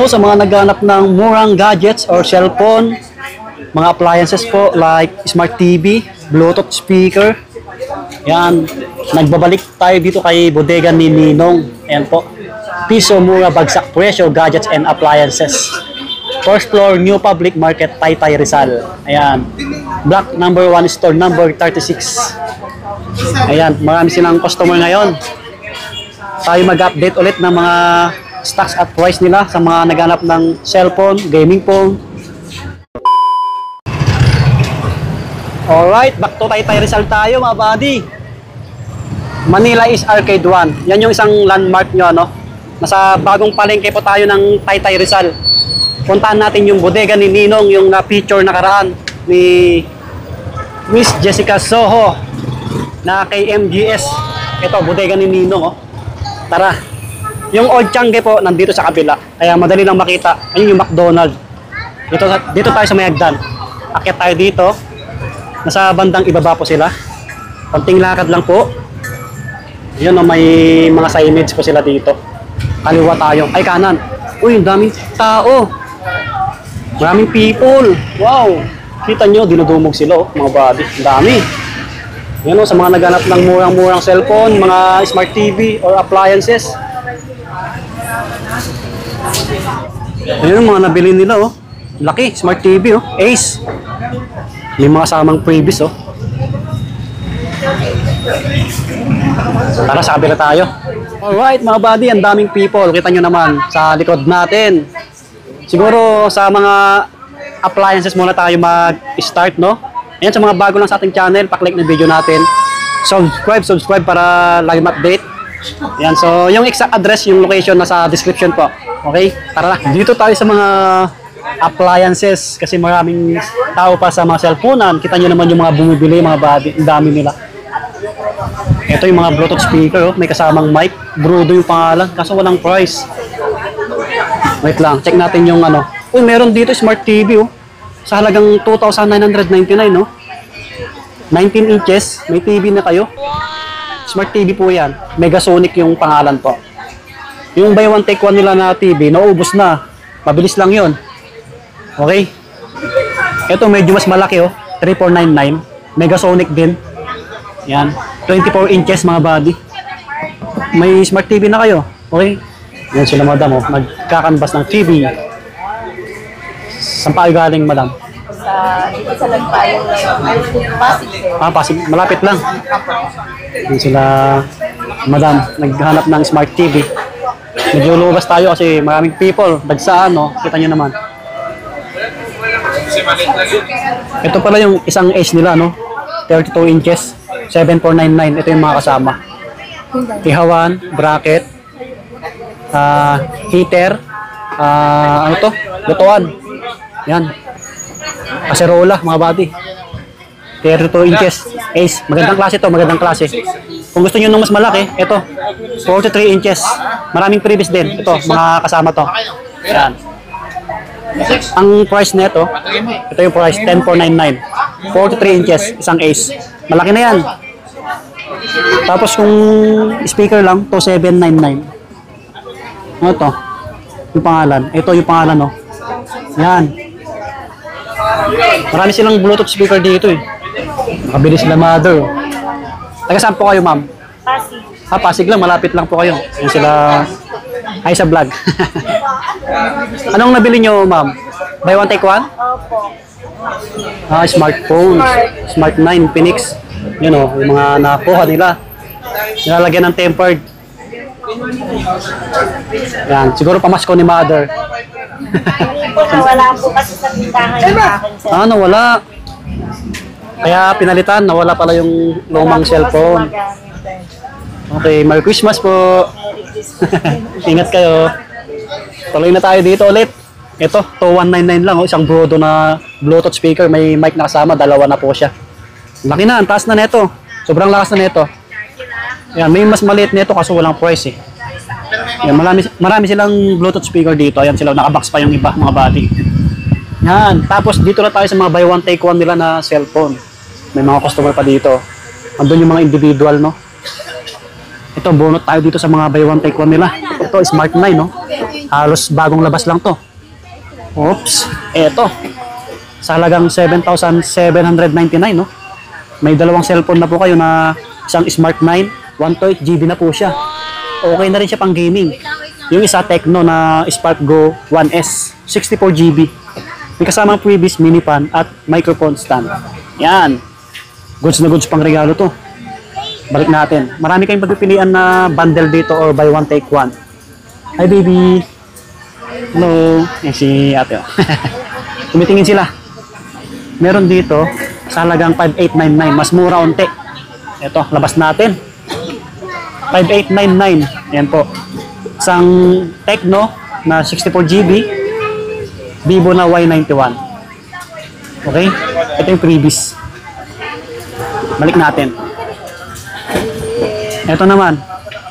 Sa mga naghanap ng murang gadgets or cellphone, mga appliances po like smart TV, Bluetooth speaker. Yan, nagbabalik tayo dito kay bodega ni Ninong. Ayan po, piso mura bagsak presyo, gadgets and appliances. First floor, New Public Market, Taytay, Rizal. Ayan, block number 1, store number 36. Ayan, marami silang customer ngayon. Tayo mag-update ulit ng mga stocks at price nila sa mga naghanap ng cellphone, gaming phone. Alright, back to Taytay, Rizal tayo mga buddy. Manila is Arcade 1. Yan yung isang landmark nyo, no? Nasa bagong palengke po tayo ng Taytay, Rizal. Puntahan natin yung bodega ni Ninong, yung na-feature nakaraan ni Miss Jessica Soho na kay MGS. Ito, bodega ni Ninong, oh. Tara. Yung Old Changi po, nandito sa kabila. Kaya madali lang makita. Ayun yung McDonald's. Dito tayo sa Mayagdan. Akyat tayo dito. Nasa bandang ibaba po sila. Konting lakad lang po. Yun, may mga signage po sila dito. Kaliwa tayo. Ay, kanan. Uy, daming tao. Maraming people. Wow. Kita nyo, dinudumog sila, oh, mga buddy. Dami. Yan, sa mga naghanap ng murang-murang cellphone, mga smart TV or appliances. Ayun, mga nabili nila, oh. Laki, smart TV, oh. Ace. May mga samang previous, oh. Tara, sa kabila tayo. Alright, mga buddy, ang daming people. Kita nyo naman sa likod natin. Siguro sa mga appliances muna tayo mag-start, no? Ayan, sa mga bago lang sa ating channel, pa-click ng video natin. Subscribe para lagi ma-update. Ayan, so yung exact address, yung location nasa description po. Okay? Tara, dito tayo sa mga appliances kasi maraming tao pa sa mga cellphone. Kita nyo naman yung mga bumibili, mga buddy, ang dami nila. Ito yung mga Bluetooth speaker, oh. May kasamang mic. Brudo yung pangalan, kaso walang price. Wait lang, check natin yung ano. Uy, meron dito smart TV, oh. Sa halagang 2,999, no? 19 inches, may TV na kayo. Smart TV po yan. Megasonic yung pangalan po. Yung buy one take one nila na TV, naubos na. Mabilis lang yun. Okay? Ito medyo mas malaki, oh. 3,499. Megasonic din. Yan. 24 inches, mga buddy. May smart TV na kayo. Okay? Yan sila, madam, oh. Nagkakanbas ng TV. Saan pa kayo galing, madam? Dito sa Lagpayong Pasig. Pasig. Malapit lang. Yan sila, madam. Naghanap ng smart TV. Medyo lumabas tayo kasi maraming people. Dagsaan, no? Kita nyo naman. Ito pala yung isang Ace nila, no? 32 inches. 7,499. Ito yung mga kasama. Ihawan, bracket, heater, ano to? Lutuan. Yan. Kaserola, mga buddy. 32 inches. Ace. Magandang klase to, magandang klase. Kung gusto nyo nung mas malaki, ito. 43 inches. Maraming previous din. Ito, mga kasama to. Yan. Ang price nito, ito yung price, 10,499. 43 inches, isang Ace. Malaki na yan. Tapos kung speaker lang, 2,799. Ano to? Yung pangalan. Ito yung pangalan, no? Yan. Marami silang Bluetooth speaker dito, eh. Makabili sila, mother. Taga saan po kayo, ma'am? Pasig. Pasig lang. Malapit lang po kayo. Yan sila. Hi sa vlog. Anong nabili nyo, ma'am? Buy one, take one? Opo. Smartphone. Smart 9, Phoenix. Yun, oh. Yung mga nakuha nila. Nilalagyan ng tempered. Yan. Siguro pamasko ni mother. Hindi po, nawala po kasi sa tindahan yung akin, sir. Nawala. Kaya pinalitan, nawala pala yung lumang cellphone. Okay, Merry Christmas po. Ingat kayo. Tuloy na tayo dito ulit. Ito, 2,199 lang, oh. Isang Brodo na Bluetooth speaker. May mic na kasama, dalawa na po siya. Laki na, ang taas na neto. Sobrang lakas na neto. Yan, may mas maliit neto kaso walang price, eh. Yan, marami silang Bluetooth speaker dito. Ayan sila, nakabox pa yung iba, mga buddy. Yan, tapos dito na tayo sa mga buy one take one nila na cellphone. May mga customer pa dito. Andun yung mga individual, no? Ito, bunot tayo dito sa mga buy one take one nila. Ito, Smart 9, no? Halos bagong labas lang to. Oops, eto. Sa halagang 7,799, no? May dalawang cellphone na po kayo na isang Smart 9, 128GB na po siya. Okay na rin siya pang gaming. Yung isa Tecno na Spark Go 1S, 64GB. May kasamang previous mini fan at microphone stand. Yan. Goods na goods pang regalo to. Balik natin. Marami kayong pagpipilian na bundle dito or buy one take one. Hi baby. Hello. Yan si ate. Tumitingin sila. Meron dito sa halagang 5,899. Mas mura unti. Ito, labas natin. 5,899. Yan po. Isang Tecno na 64GB. Vivo na Y91. Okay? Ito yung previous. Balik natin. Ito naman,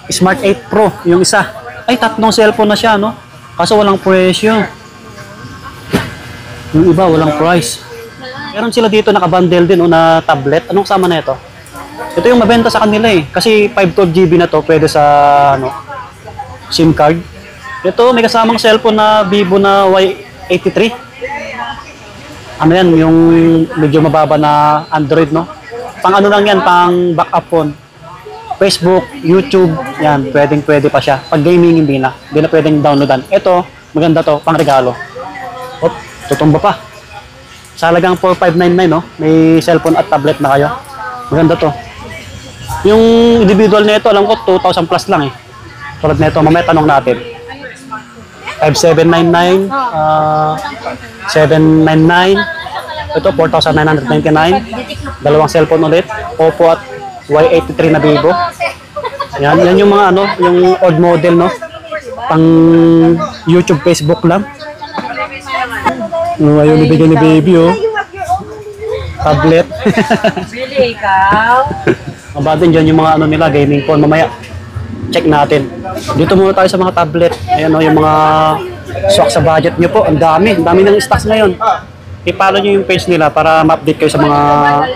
Smart 8 Pro, yung isa. Ay, tatlong cellphone na siya, no? Kaso walang presyo. Yung iba, walang price. Meron sila dito nakabundle din o na tablet. Anong sama na ito? Ito yung mabenta sa kanila eh. Kasi 512GB na to, pwede sa ano, SIM card. Ito, may kasamang cellphone na Vivo na Y83. Ano yan, yung medyo mababa na Android, no? Pang ano lang yan, pang backup phone. Facebook, YouTube, yan, pwede pa siya. Pag gaming, hindi na pwedeng downloadan. Ito, maganda to, pang regalo. Op, tutumba pa. Sa halagang 4,599, no? May cellphone at tablet na kayo. Maganda to. Yung individual nito, alam ko, 2,000 plus lang eh. Tulad nito, mamaya tanong natin. 5,799, 799, ito 4,999, dalawang cellphone ulit, Oppo at Y83 na Vivo. Yan yung mga ano, yung old model, no? Pang YouTube, Facebook lang. Ayaw nabigyan ni baby, oh. Tablet. Bili ikaw. Mabatin dyan yung mga ano nila, gaming phone. Mamaya, check natin. Dito muna tayo sa mga tablet. Ayan, oh, yung mga swak sa budget nyo po. Ang dami ng stocks ngayon. I-follow nyo yung page nila para ma-update kayo sa mga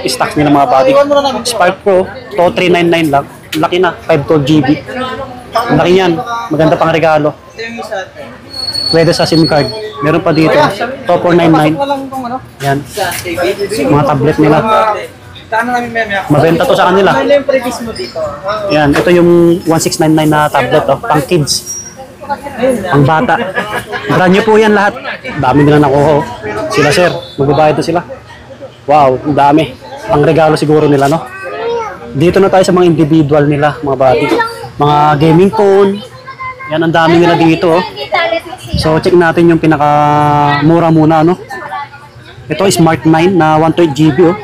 stocks nila, mga body. Spark Pro, to 399 lang. Laki na, 512GB. Laki yan. Maganda pang regalo. Pwede sa SIM card. Meron pa dito, to 499. Yan. Mga tablet nila. Mabenta to sa kanila. Yan, ito yung 1699 na tablet, oh, pang kids. Ang bata. Brand new po yan lahat. Dami nila nakuha. Sila sir, magbabayad na sila. Wow, ang dami. Ang regalo siguro nila, no? Dito na tayo sa mga individual nila, mga body. Mga gaming phone. Yan, ang dami nila dito, oh. So, check natin yung pinakamura muna, no? Ito, Smart 9 na 128GB, oh.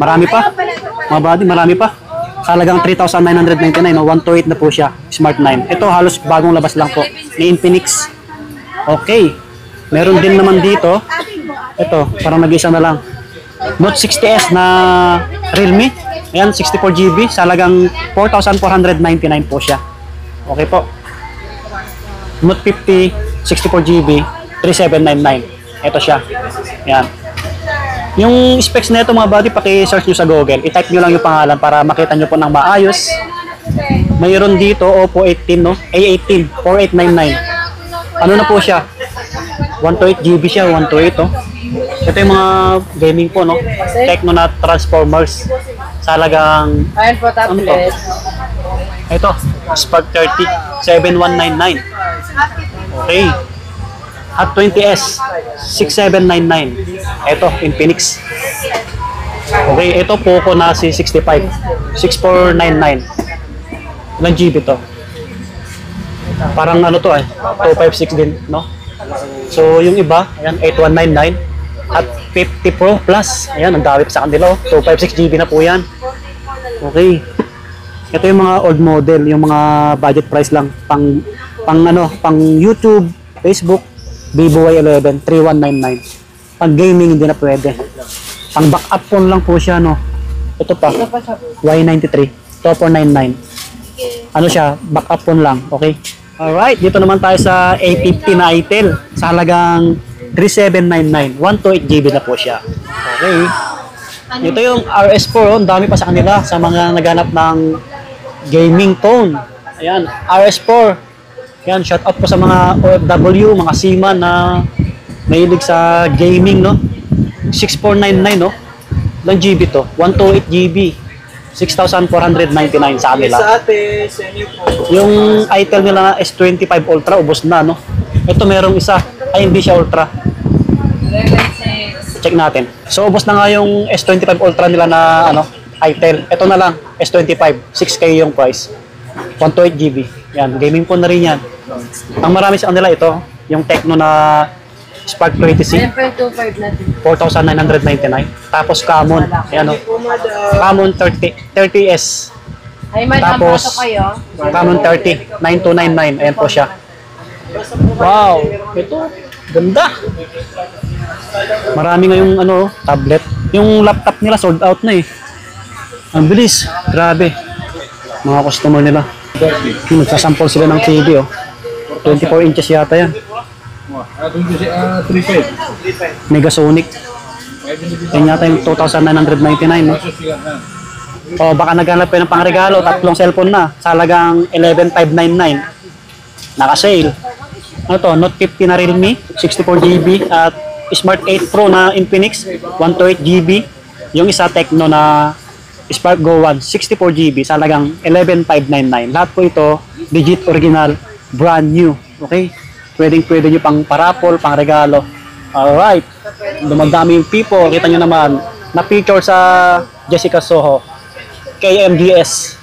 Marami pa. Mga body, marami pa. Halagang 3,999, no? 128 na po siya, Smart 9. Ito halos bagong labas lang po, ni Infinix. Okay. Meron din naman dito. Ito, parang nag-isa na lang. Note 60S na Realme. Ayan, 64GB. Sa halagang 4,499 po siya. Okay po. Note 50, 64GB, 3,799. Ito siya. Ayan. Yung specs na ito mga buddy, paki-search nyo sa Google. I-type nyo lang yung pangalan para makita nyo po ng maayos. Mayroon dito, Oppo 18, no? A18, 4899. Ano na po siya? 128GB siya, 128, oh. Ito yung mga gaming po, no? Tecno na Transformers. Sa halagang... Ayan po, tablet. Ito, Spark 30, 7199. Okay. At 20S, 6799. Ito, Infinix. Okay, ito Poco na si 65, 6499. Ilang GB to? Parang ano to eh, 256 din, no? So, yung iba, ayan, 8199 at 50 Pro Plus. Ayan, ang dami pa sa kanila, oh. 256GB na po yan. Okay. Ito yung mga old model, yung mga budget price lang, pang pang YouTube, Facebook, Vivo Y11, 3199. Pang gaming hindi na pwede. Pang backup phone lang po siya, no. Ito pa, Y93, 2499. Ano siya, backup phone lang, okay? Alright, dito naman tayo sa A50 na Itel. Sa halagang 3799, 128GB na po siya. Okay. Ito yung RS4, oh. Ang dami pa sa kanila sa mga naghanap ng gaming phone. Ayan, RS4. Yan, shout out po sa mga OFW, mga seaman na mahilig sa gaming, no? 6499, no? Ilang GB to? 128 GB. 6,499 sa kanila. Sa ate, sa inyo po. Yung item nila na S25 Ultra, ubos na, no? Ito merong isa. Ay, hindi siya Ultra. Check natin. So, ubos na nga yung S25 Ultra nila na, ano, item. Ito na lang, S25. 6K yung price. 128 GB. Yan, gaming phone na rin yan. Ang marami sa kanila ito, yung Tecno na Spark 20C. 4,999. Tapos Camon. Ayan o. Camon 30S. Ay, may Tapos kayo. Camon 30. 9299. Ayan po siya. Wow. Ito. Ganda. Marami ngayong ano, tablet. Yung laptop nila sold out na eh. Ang bilis. Grabe. Mga customer nila. Nagsasample sila ng TV oh. 24 inches yata yan. Megasonic. Yan yata yung 2,999 no? O baka naghanap kayo ng pangregalo, tatlong cellphone na sa halagang 11,599. Naka-sale. Ano to? Note 50 na Realme, 64GB at Smart 8 Pro na Infinix, 128GB. Yung isa Tecno na Spark Go 1, 64GB sa halagang 11,599. Lahat po ito, legit original, brand new. Okay? Pwede nyo pang parapol, pang regalo. Alright. Dumadami yung people. Kita nyo naman. Na-feature sa Jessica Soho. KMDS.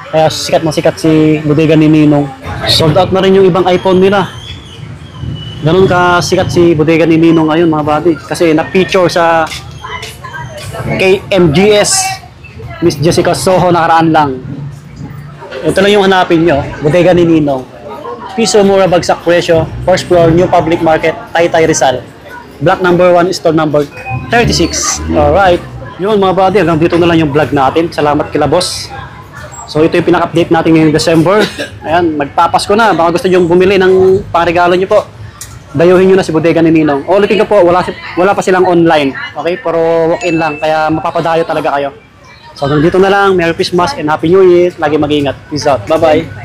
Kaya sikat si bodega ni Ninong. Sold out na rin yung ibang iPhone nila. Ganun ka sikat si bodega ni Ninong ngayon mga buddy. Kasi na-feature sa KMGS. Miss Jessica Soho nakaraan lang. Ito lang yung hanapin nyo. Bodega ni Ninong. Piso mura bagsak presyo, first floor, New Public Market, Taytay Rizal. Block number 1, store number 36. Alright. Yun mga buddy, hanggang dito na lang yung vlog natin. Salamat kila boss. So ito yung pinaka-update natin ngayong December. Ayan, magpapasko na. Baka gusto nyo bumili ng pangregalo nyo po. Dayuhin nyo na si Bodega ni Ninong. Ulitin ko po, wala pa silang online. Okay, pero walk-in lang. Kaya mapapadayo talaga kayo. So hanggang dito na lang. Merry Christmas and Happy New Year. Lagi mag-ingat. Peace out. Bye-bye.